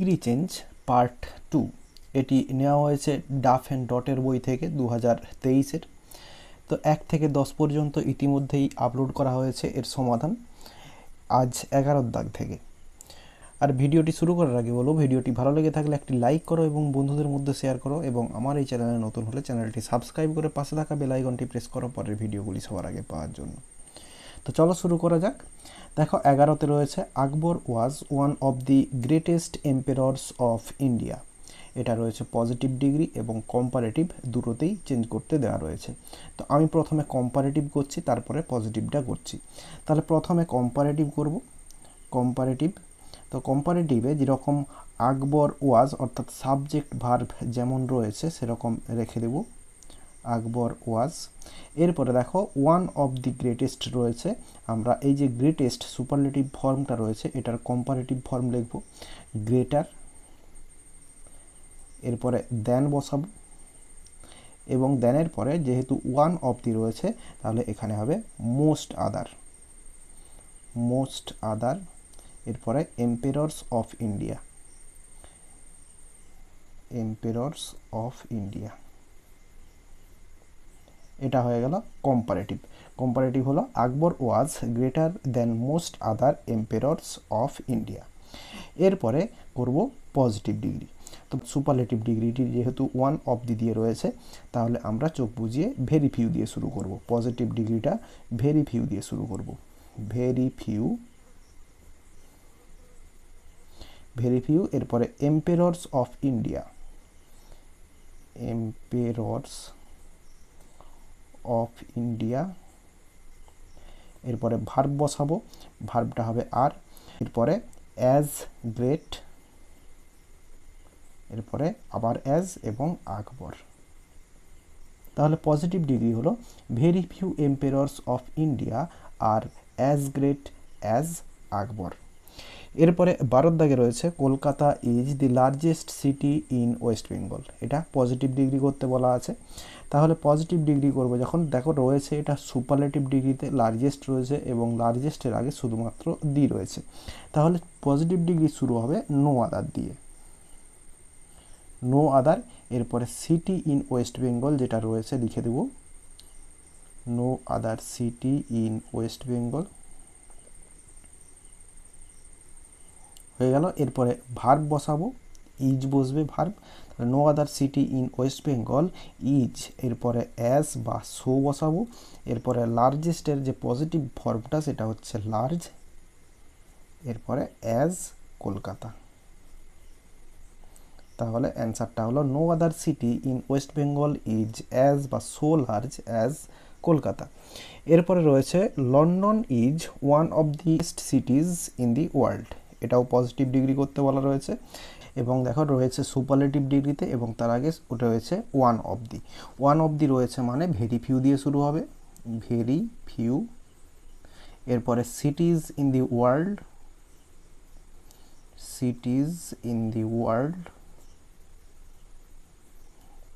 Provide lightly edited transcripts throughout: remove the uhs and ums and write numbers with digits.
Degree change part 2 এটি নেওয়া হয়েছে ডাফ অ্যান্ড ডটের বই থেকে 2023-এর। তো 1 থেকে 10 পর্যন্ত ইতিমধ্যেই আপলোড করা হয়েছে এর সমাধান আজ 11 দাগ থেকে। আর ভিডিওটি শুরু করার আগে বলো, ভিডিওটি ভালো লেগে থাকলে একটি লাইক করো এবং বন্ধুদের মধ্যে শেয়ার করো, এবং আমার এই চ্যানেলে নতুন হলে চ্যানেলটি সাবস্ক্রাইব করে পাশে থাকা বেল আইকনটি প্রেস করো পরের ভিডিওগুলি সবার আগে পাওয়ার জন্য। তো চলো শুরু করা যাক। দেখো 11তে রয়েছে Akbar was one of the greatest emperors of India. এটা রয়েছে পজিটিভ ডিগ্রি এবং কম্পারেটিভ, দুটোতেই চেঞ্জ করতে দেওয়া রয়েছে। তো আমি প্রথমে কম্পারেটিভ করছি, তারপরে পজিটিভটা করছি। তাহলে প্রথমে কম্পারেটিভ করব। কম্পারেটিভ, তো কম্পারেটিভে যেরকম আকবর ওয়াজ অর্থাৎ সাবজেক্ট ভার্ব যেমন রয়েছে সেরকম রেখে দেব, আকবর ওয়াজ। এরপরে দেখো ওয়ান অফ দি গ্রেটেস্ট রয়েছে, আমরা এই যে গ্রেটেস্ট সুপারলেটিভ ফর্মটা রয়েছে এটার কম্পারেটিভ ফর্ম লিখব গ্রেটার। এরপরে দেন বসাবো, এবং দেনের পরে যেহেতু ওয়ান অফ দি রয়েছে তাহলে এখানে হবে মোস্ট আদার, মোস্ট আদার। এরপরে emperors of India, emperors of India. এটা হয়ে গেল কম্পারেটিভ। কম্পারেটিভ হলো Akbar was greater than most other emperors of India. এরপরে করব পজিটিভ ডিগ্রি। তো সুপারলেটিভ ডিগ্রিটি যেহেতু ওয়ান অফ দি দিয়ে রয়েছে তাহলে আমরা চোখ বুজিয়ে ভেরি ফিউ দিয়ে শুরু করব। পজিটিভ ডিগ্রিটা ভেরি ফিউ দিয়ে শুরু করব, ভেরি ফিউ, ভেরি ফিউ। এরপরে emperors of India, emperors of India. এরপরে ভার্ব বসাবো, ভার্বটা হবে আর। এরপরে অ্যাজ গ্রেট, এরপরে আবার অ্যাজ এবং আকবর। তাহলে পজিটিভ ডিগ্রি হলো very few emperors of India are as great as Akbar. এরপরে 12 দাগে রয়েছে Kolkata is the largest city in West Bengal. এটা পজিটিভ ডিগ্রি করতে বলা আছে। তাহলে পজিটিভ ডিগ্রি করব যখন, দেখো রয়েছে এটা সুপারলেটিভ ডিগ্রিতে লার্জেস্ট রয়েছে এবং লার্জেস্টের আগে শুধুমাত্র দি রয়েছে, তাহলে পজিটিভ ডিগ্রি শুরু হবে নো আদার দিয়ে, নো আদার। এরপরে সিটি ইন ওয়েস্ট বেঙ্গল যেটা রয়েছে লিখে দেব no other city in West Bengal, হয়ে গেল। এরপরে ভার্ব বসাবো, ইজ বসবে verb, no other city in West Bengal is. এরপরে অ্যাজ বা সো বসাবো। এরপরে লার্জেস্টের যে পজিটিভ ফর্মটা সেটা হচ্ছে লার্জ। এরপরে অ্যাজ কলকাতা। তাহলে অ্যান্সারটা হলো no other city in West Bengal is as বা সো লার্জ অ্যাজ কলকাতা। এরপরে রয়েছে London is one of the best cities in the world. এটাও পজিটিভ ডিগ্রি করতে বলা রয়েছে, এবং দেখো রয়েছে সুপারলেটিভ ডিগ্রিতে এবং তার আগে ওটা রয়েছে one of the. One of দি রয়েছে মানে ভেরি ফিউ দিয়ে শুরু হবে, ভেরি ফিউ। এরপরে সিটিজ in the world, সিটিজ in the world.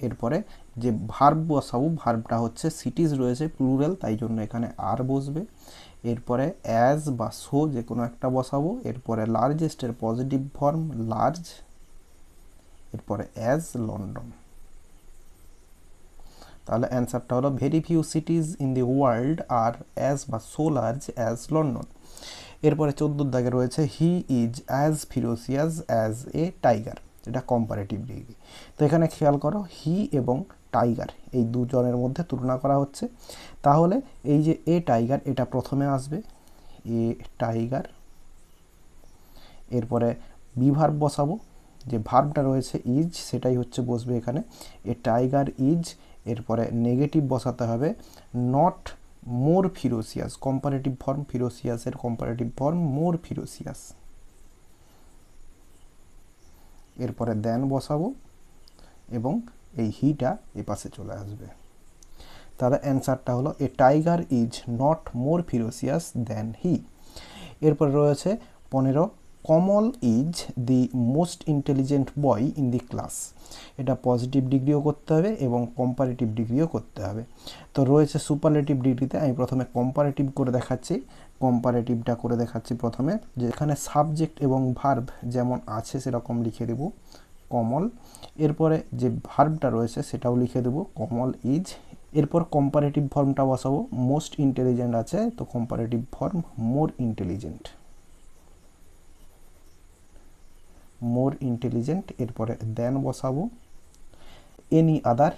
এরপরে যে ভার্ব বসাবো, ভার্বটা হচ্ছে সিটিজ রয়েছে প্লুরাল তাই জন্য এখানে আর বসবে। এরপরে অ্যাজ বা সো যে কোনো একটা বসাবো। এরপরে লার্জেস্টের পজিটিভ ফর্ম লার্জ। এরপরে অ্যাজ লন্ডন। তাহলে অ্যান্সারটা হলো very few cities in the world are as বা সো লার্জ অ্যাজ লন্ডন। এরপরে 14 দাগে রয়েছে he is as ferocious as a tiger. এটা কম্পারেটিভ ডিগ্রি। তো এখানে খেয়াল করো হি এবং টাইগার এই দুজনের মধ্যে তুলনা করা হচ্ছে, তাহলে এই যে এ টাইগার এটা প্রথমে আসবে, এ টাইগার। এরপরে বি ভার্ব বসাবো, যে ভার্বটা রয়েছে ইজ সেটাই হচ্ছে বসবে এখানে, এ টাইগার ইজ। এরপরে নেগেটিভ বসাতে হবে not more ferocious, comparative form ফিরোসিয়াসের কম্পারেটিভ ফর্ম মোর ফিরোসিয়াস। এরপরে দেন বসাবো এবং এই হিটা এ পাশে চলে আসবে। তাহলে অ্যান্সারটা হলো a tiger is not more ferocious than he. এরপর রয়েছে 15 Kamal is the most intelligent boy in the class. এটা পজিটিভ ডিগ্রিও করতে হবে এবং কম্পারেটিভ ডিগ্রিও করতে হবে। তো রয়েছে সুপারলেটিভ ডিগ্রিতে, আমি প্রথমে কম্পারেটিভ করে দেখাচ্ছি। কম্পারেটিভটা করে দেখাচ্ছি প্রথমে, যেখানে সাবজেক্ট এবং ভার্ব যেমন আছে সেরকম লিখে দেব কমল, এরপরে যে ভার্বটা রয়েছে সেটাও লিখে দেব কমল ইজ, এরপর কম্পারেটিভ ফর্মটা বসাবো, মোস্ট ইন্টেলিজেন্ট আছে তো comparative form more intelligent, more intelligent, এরপরে দেন বসাবো এনি আদার,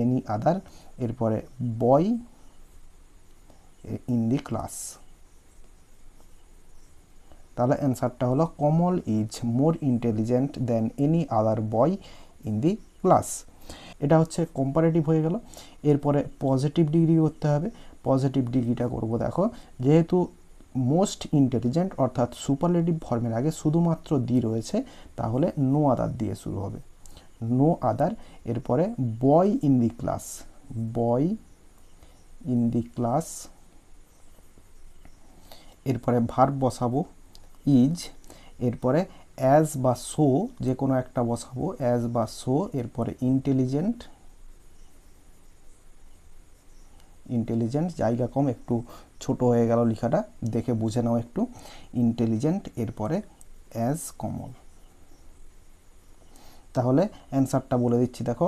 এনি আদার, এরপরে বয় ইন দি ক্লাস। তাহলে অ্যান্সারটা হলো Kamal is more intelligent than any other boy in the class. এটা হচ্ছে কম্পারেটিভ হয়ে গেল। এরপরে পজিটিভ ডিগ্রি করতে হবে। পজিটিভ ডিগ্রিটা করব, দেখো যেহেতু মোস্ট ইন্টেলিজেন্ট অর্থাৎ সুপারলেটিভ ফর্মের আগে শুধুমাত্র দি রয়েছে, তাহলে নো আদার দিয়ে শুরু হবে, নো আদার, এরপরে বয় in the class, boy in the class, এরপরে ভার্ব বসাবো ইজ, এরপরে অ্যাজ বা সো যে কোনো একটা বসাবো, অ্যাজ বা সো, এরপরে ইন্টেলিজেন্ট, ইন্টেলিজেন্ট জায়গা কম একটু ছোট হয়ে গেল লেখাটা, দেখে বুঝে নাও একটু, ইন্টেলিজেন্ট, এরপরে অ্যাজ কমল। তাহলে অ্যান্সারটা বলে দিচ্ছি, দেখো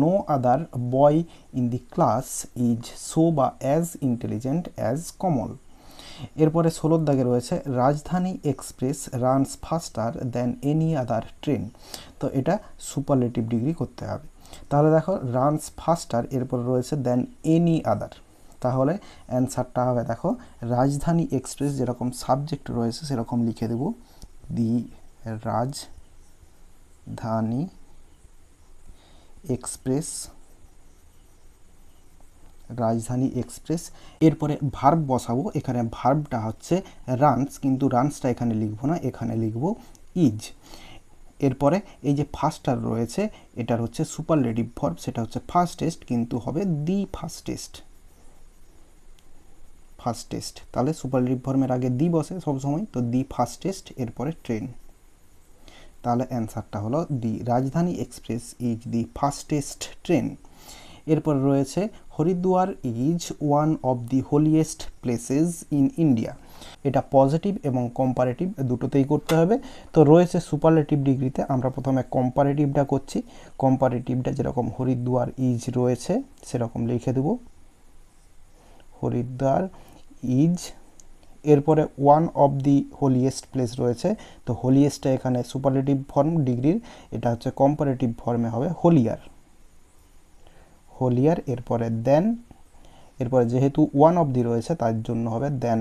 no other boy in the class is so বা অ্যাজ ইন্টেলিজেন্ট অ্যাজ কমল। এরপরে 16 দাগে রয়েছে Rajdhani Express runs faster than any other train, তো এটা সুপারলেটিভ ডিগ্রি করতে হবে। তাহলে দেখো রানস ফাস্টার, এরপর রয়েছে দেন এনি আদার, তাহলে অ্যান্সারটা হবে দেখো রাজধানী এক্সপ্রেস যেরকম সাবজেক্ট রয়েছে সেরকম লিখে দেব দি রাজধানী এক্সপ্রেস, রাজধানী এক্সপ্রেস, এরপরে ভার্ব বসাবো, এখানে ভার্বটা হচ্ছে রানস, কিন্তু রানসটা এখানে লিখবো না, এখানে লিখবো ইজ। এরপরে এই যে ফাস্টার রয়েছে এটার হচ্ছে সুপারলেটিভ ভার্ব, সেটা হচ্ছে ফাস্টেস্ট, কিন্তু হবে দি ফাস্টেস্ট, ফাস্টেস্ট, তাহলে সুপারলেটিভ ভার্বের আগে দি বসে সবসময়, তো দি ফাস্টেস্ট, এরপরে ট্রেন, তাহলে অ্যান্সারটা হলো দি রাজধানী express is the fastest train. এরপর রয়েছে Haridwar is one of the holiest places in India, এটা পজিটিভ এবং কম্পারেটিভ দুটোতেই করতে হবে। তো রয়েছে সুপারলেটিভ ডিগ্রিতে, আমরা প্রথমে কম্পারেটিভটা করছি, কম্পারেটিভটা যেরকম হরিদ্বার ইজ রয়েছে সেরকম লিখে দেব হরিদ্বার ইজ, এরপরে one of the holiest place রয়েছে, তো হোলিয়েস্টটা এখানে সুপারলেটিভ ফর্ম ডিগ্রির, এটা হচ্ছে কম্পারেটিভ ফর্মে হবে হোলিয়ার, হোলিয়ার, এরপরে দেন, এরপরে যেহেতু ওয়ান অফ দি রয়েছে তার জন্য হবে than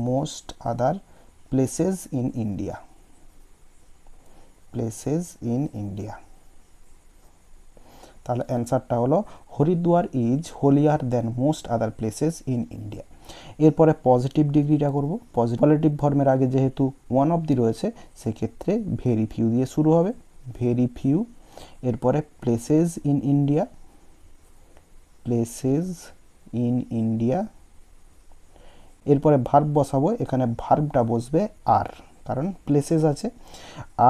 most other places in India, places in India. তাহলে অ্যান্সারটা হলো Haridwar is holier than most other places in India. এরপরে পজিটিভ ডিগ্রিটা করব, পজিটিভ ফর্মের আগে যেহেতু ওয়ান অফ দি রয়েছে সেক্ষেত্রে ভেরি ফিউ দিয়ে শুরু হবে, ভেরি ফিউ, এরপরে places in India, places in India, এরপরে ভার্ব বসাবো, এখানে ভার্বটা বসবে আর, কারণ প্লেসেস আছে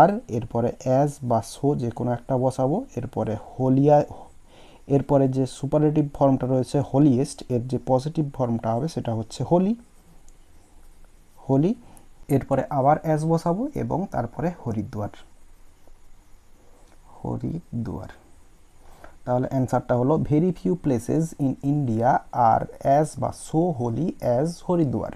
আর, এরপরে অ্যাজ বা সো যে কোনো একটা বসাবো, এরপরে হোলিয়া, এরপরে যে সুপারলেটিভ ফর্মটা রয়েছে হোলিয়েস্ট, এর যে পজিটিভ ফর্মটা হবে সেটা হচ্ছে হোলি, হোলি, এরপরে আবার অ্যাজ বসাবো এবং তারপরে হরিদ্বার, হরিদ্বার। তাহলে অ্যান্সারটা হলো very few places in India are as বা সো হোলি অ্যাজ হরিদ্বার।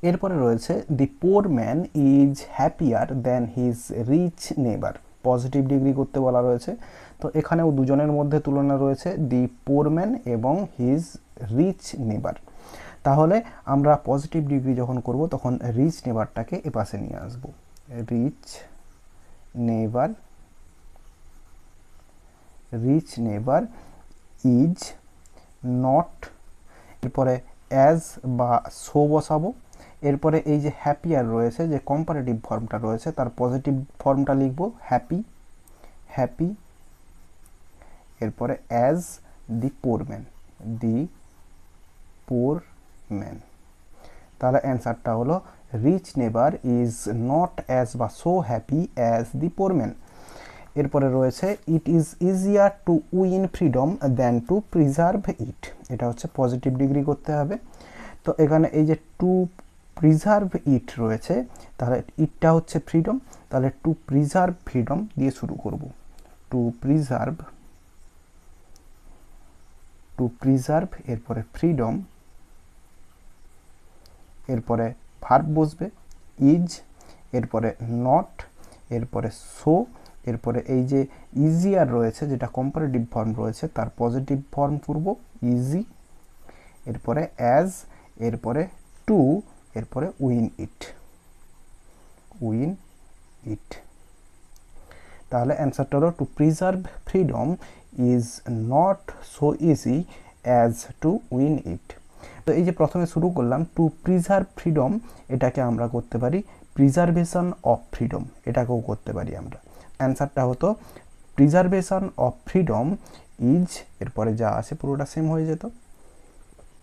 এরপরে রয়েছে the poor man is happier than his rich neighbour, positive degree করতে বলা রয়েছে, তো এখানেও দুজনের মধ্যে তুলনা রয়েছে দি পোর ম্যান এবং হিজ রিচ নেবার। তাহলে আমরা পজিটিভ ডিগ্রি যখন করব তখন রিচ নেবারটাকে এপাশে নিয়ে আসব, রিচ নেবার, রিচ নেবার ইজ নট, এরপরে অ্যাজ বা সো বসাবো, এরপরে এই যে হ্যাপিয়ার রয়েছে যে কম্পারেটিভ ফর্মটা রয়েছে তার পজিটিভ ফর্মটা লিখব হ্যাপি, হ্যাপি, এরপরে as the poor man, the poor man. তাহলে অ্যান্সারটা হলো rich neighbour is not as বা so happy as the poor man. এরপরে রয়েছে it is easier to win freedom than to preserve it, এটা হচ্ছে পজিটিভ ডিগ্রি করতে হবে। তো এখানে এই যে টু প্রিজার্ভ ইট রয়েছে, তাহলে ইটটা হচ্ছে ফ্রিডম, তাহলে টু প্রিজার্ভ ফ্রিডম দিয়ে শুরু করব। টু প্রিজার্ভ এরপরে ফ্রিডম, এরপরে ভার্ব বসবে ইজ, এরপরে নট, এরপরে সো, এরপরে এই যে ইজিয়ার রয়েছে যেটা কম্পারেটিভ ফর্ম রয়েছে তার পজিটিভ ফর্ম করব ইজি, এরপরে অ্যাজ, এরপরে টু, এরপরে উইন ইট। তাহলে অ্যান্সারটা হলো two preserve freedom is not so easy as to win ইট। তো এই যে প্রথমে শুরু করলাম টু প্রিজার্ভ ফ্রিডম, এটাকে আমরা করতে পারি প্রিজার্ভেশন অফ ফ্রিডম, এটাকেও করতে পারি আমরা। অ্যান্সারটা হতো প্রিজার্ভেশন অফ ফ্রিডম ইজ, এরপরে যা আছে পুরোটা সেম হয়ে যেত।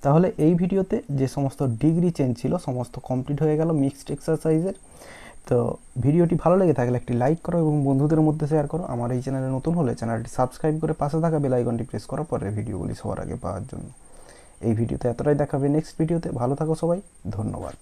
তাহলে এই ভিডিওতে যে সমস্ত ডিগ্রি চেঞ্জ ছিল সমস্ত কমপ্লিট হয়ে গেল মিক্সড এক্সারসাইজের। তো ভিডিওটি ভালো লেগে থাকলে একটি লাইক করো এবং বন্ধুদের মধ্যে শেয়ার করো। আমার এই চ্যানেলে নতুন হলে চ্যানেলটি সাবস্ক্রাইব করে পাশে থাকা বেল আইকনটি প্রেস করার পরে ভিডিওগুলি সবার আগে পাওয়ার জন্য। এই ভিডিওতে এতটাই দেখাবে, নেক্সট ভিডিওতে ভালো থাকো সবাই, ধন্যবাদ।